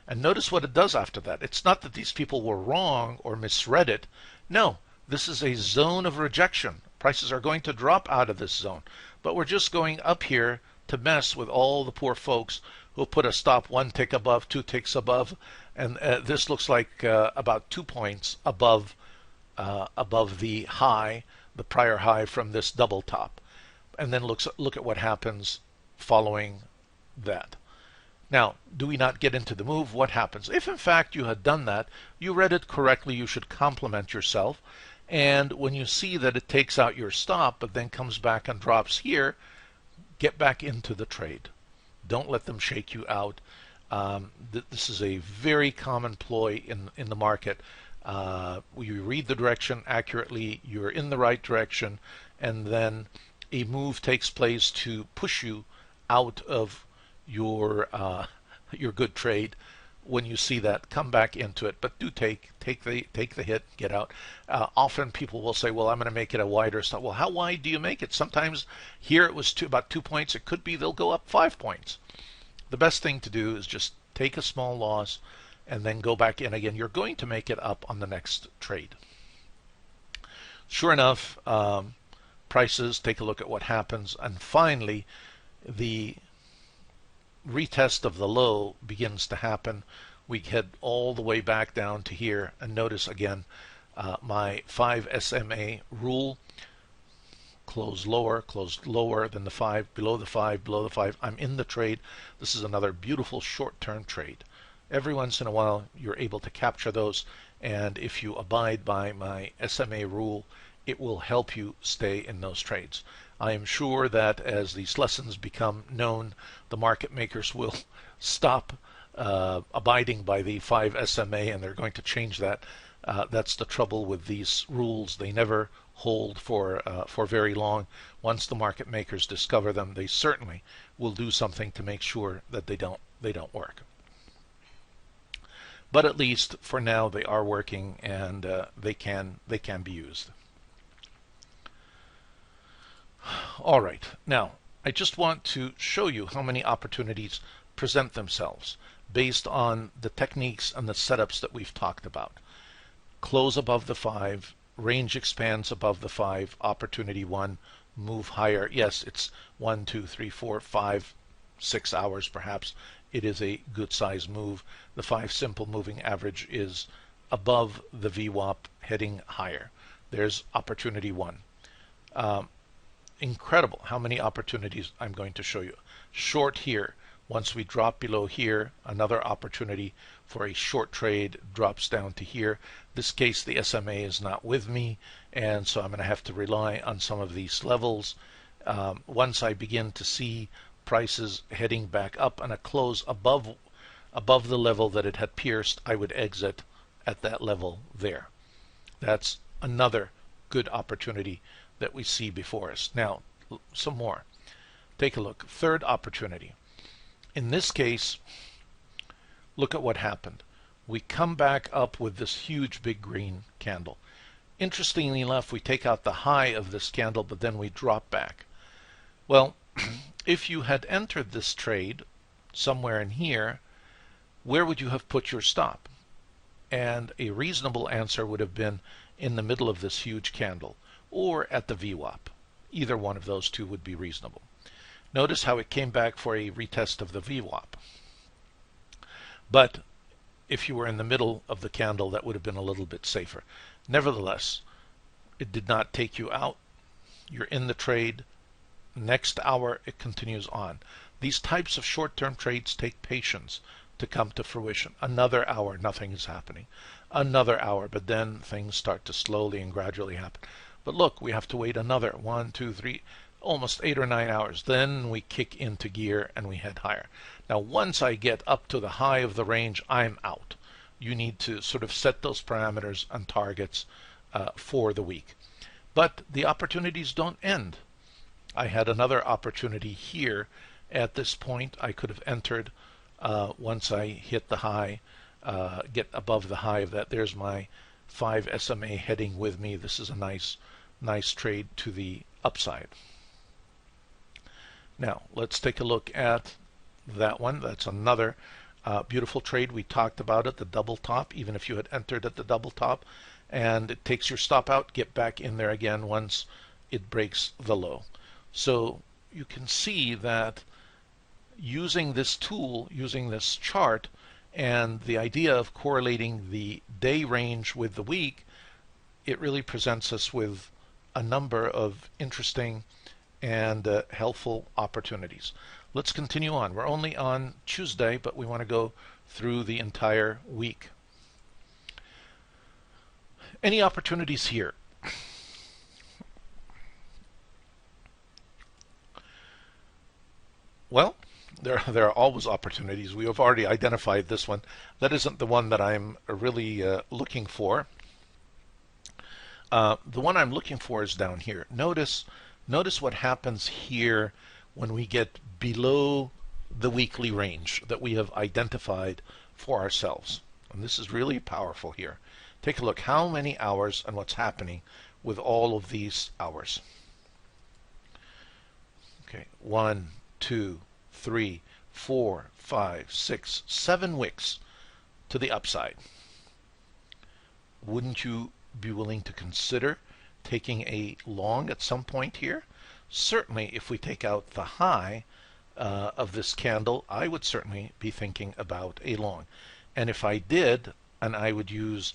Speaker 1: And notice what it does after that. It's not that these people were wrong or misread it. No, this is a zone of rejection. Prices are going to drop out of this zone. But we're just going up here to mess with all the poor folks who put a stop 1 tick above, 2 ticks above, and this looks like about 2 points above the high, the prior high from this double top. And then look at what happens following that. Now, do we not get into the move? What happens? If in fact you had done that, you read it correctly, you should compliment yourself. And when you see that it takes out your stop but then comes back and drops here, get back into the trade. Don't let them shake you out. This is a very common ploy in the market. You read the direction accurately, you're in the right direction, and then a move takes place to push you out of your good trade. When you see that, come back into it, but do take the hit, get out. Often people will say, "Well, I'm going to make it a wider stop." Well, how wide do you make it? Sometimes here it was about 2 points. It could be they'll go up 5 points. The best thing to do is just take a small loss and then go back in again. You're going to make it up on the next trade. Sure enough, prices, take a look at what happens, and finally the retest of the low begins to happen. We head all the way back down to here, and notice again my 5 SMA rule: close lower than the 5, below the 5, below the 5. I'm in the trade. This is another beautiful short-term trade. Every once in a while you're able to capture those, and if you abide by my SMA rule, it will help you stay in those trades. I am sure that as these lessons become known, the market makers will stop abiding by the 5 SMA, and they're going to change that. That's the trouble with these rules. They never hold for very long. Once the market makers discover them, they certainly will do something to make sure that they don't work. But at least for now, they are working, and they can be used. All right, now I just want to show you how many opportunities present themselves based on the techniques and the setups that we've talked about. Close above the 5, range expands above the 5, opportunity 1, move higher. Yes, it's 1, 2, 3, 4, 5, 6 hours perhaps. It is a good size move. The 5 simple moving average is above the VWAP, heading higher. There's opportunity 1. Incredible how many opportunities I'm going to show you. Short here. Once we drop below here, another opportunity for a short trade drops down to here. This case, the SMA is not with me, and so I'm going to have to rely on some of these levels. Once I begin to see prices heading back up and a close above the level that it had pierced, I would exit at that level there. That's another good opportunity that we see before us. Now, some more. Take a look. Third opportunity. In this case, look at what happened. We come back up with this huge big green candle. Interestingly enough, we take out the high of this candle, but then we drop back. Well, if you had entered this trade somewhere in here, where would you have put your stop? And a reasonable answer would have been in the middle of this huge candle, or at the VWAP. Either one of those two would be reasonable. Notice how it came back for a retest of the VWAP. But if you were in the middle of the candle, that would have been a little bit safer. Nevertheless, it did not take you out. You're in the trade. Next hour, it continues on. These types of short-term trades take patience to come to fruition. Another hour, nothing is happening. Another hour, but then things start to slowly and gradually happen. But look, we have to wait another 1, 2, 3, almost 8 or 9 hours. Then we kick into gear and we head higher. Now, once I get up to the high of the range, I'm out. You need to sort of set those parameters and targets for the week. But the opportunities don't end. I had another opportunity here. At this point, I could have entered once I hit the high, get above the high of that. There's my 5 SMA heading with me. This is a nice trade to the upside. Now, let's take a look at that one. That's another beautiful trade. We talked about it, the double top, even if you had entered at the double top, and it takes your stop out, get back in there again once it breaks the low. So you can see that using this tool, using this chart, and the idea of correlating the day range with the week, it really presents us with a number of interesting and helpful opportunities. Let's continue on. We're only on Tuesday, but we want to go through the entire week. Any opportunities here? Well, there are always opportunities. We have already identified this one. That isn't the one that I'm really looking for. The one I'm looking for is down here. Notice what happens here when we get below the weekly range that we have identified for ourselves. And this is really powerful here. Take a look how many hours and what's happening with all of these hours. Okay, 1, 2, 3, 4, 5, 6, 7 wicks to the upside. Wouldn't you be willing to consider taking a long at some point here? Certainly, if we take out the high of this candle, I would certainly be thinking about a long. And if I did, and I would use,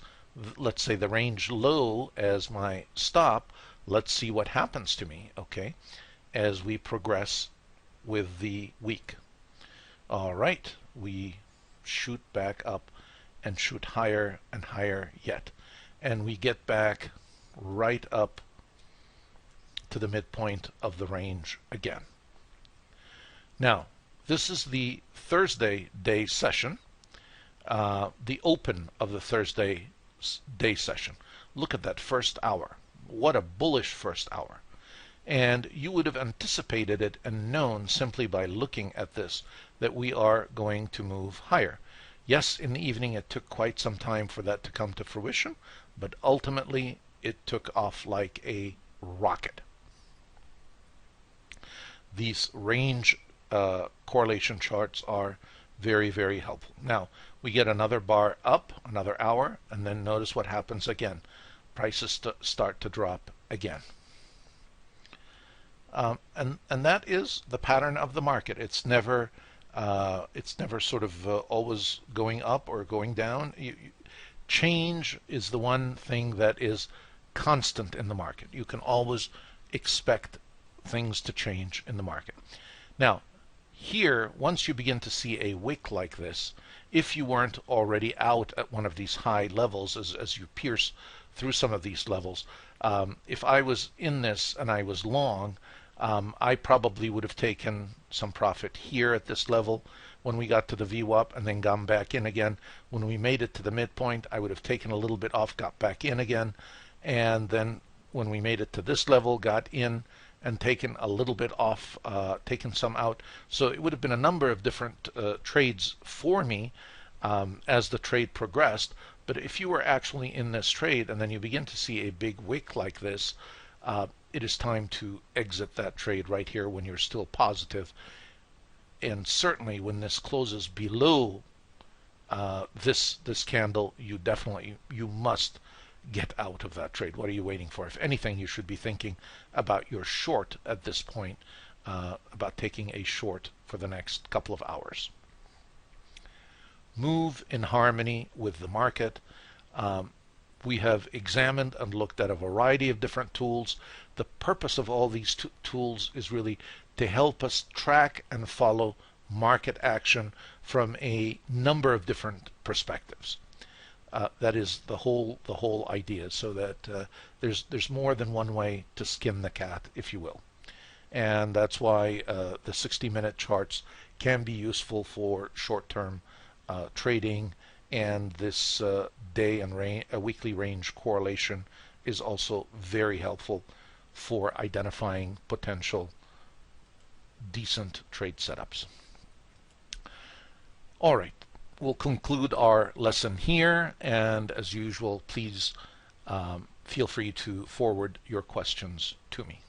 Speaker 1: let's say, the range low as my stop, let's see what happens to me, okay, as we progress with the week. All right, we shoot back up and shoot higher and higher yet. And we get back right up to the midpoint of the range again. Now, this is the Thursday day session, the open of the Thursday day session. Look at that first hour. What a bullish first hour. And you would have anticipated it and known simply by looking at this that we are going to move higher. Yes, in the evening it took quite some time for that to come to fruition, but ultimately it took off like a rocket. These range correlation charts are very, very helpful. Now, we get another bar up, another hour, and then notice what happens again. Prices start to drop again. And that is the pattern of the market. It's never sort of always going up or going down. Change is the one thing that is constant in the market. You can always expect things to change in the market. Now, here, once you begin to see a wick like this, if you weren't already out at one of these high levels, as you pierce through some of these levels, if I was in this and I was long, I probably would have taken some profit here at this level when we got to the VWAP and then gone back in again. When we made it to the midpoint, I would have taken a little bit off, got back in again, and then when we made it to this level, got in and taken a little bit off, taken some out. So it would have been a number of different trades for me as the trade progressed. But if you were actually in this trade and then you begin to see a big wick like this, it is time to exit that trade right here when you're still positive. And certainly when this closes below this candle, you must get out of that trade. What are you waiting for? If anything, you should be thinking about your short at this point, about taking a short for the next couple of hours. Move in harmony with the market. We have examined and looked at a variety of different tools. The purpose of all these tools is really to help us track and follow market action from a number of different perspectives. That is the whole idea, so that there's more than one way to skin the cat, if you will. And that's why the 60-minute charts can be useful for short-term trading, and this day and weekly range correlation is also very helpful for identifying potential decent trade setups. All right, we'll conclude our lesson here, and as usual, please feel free to forward your questions to me.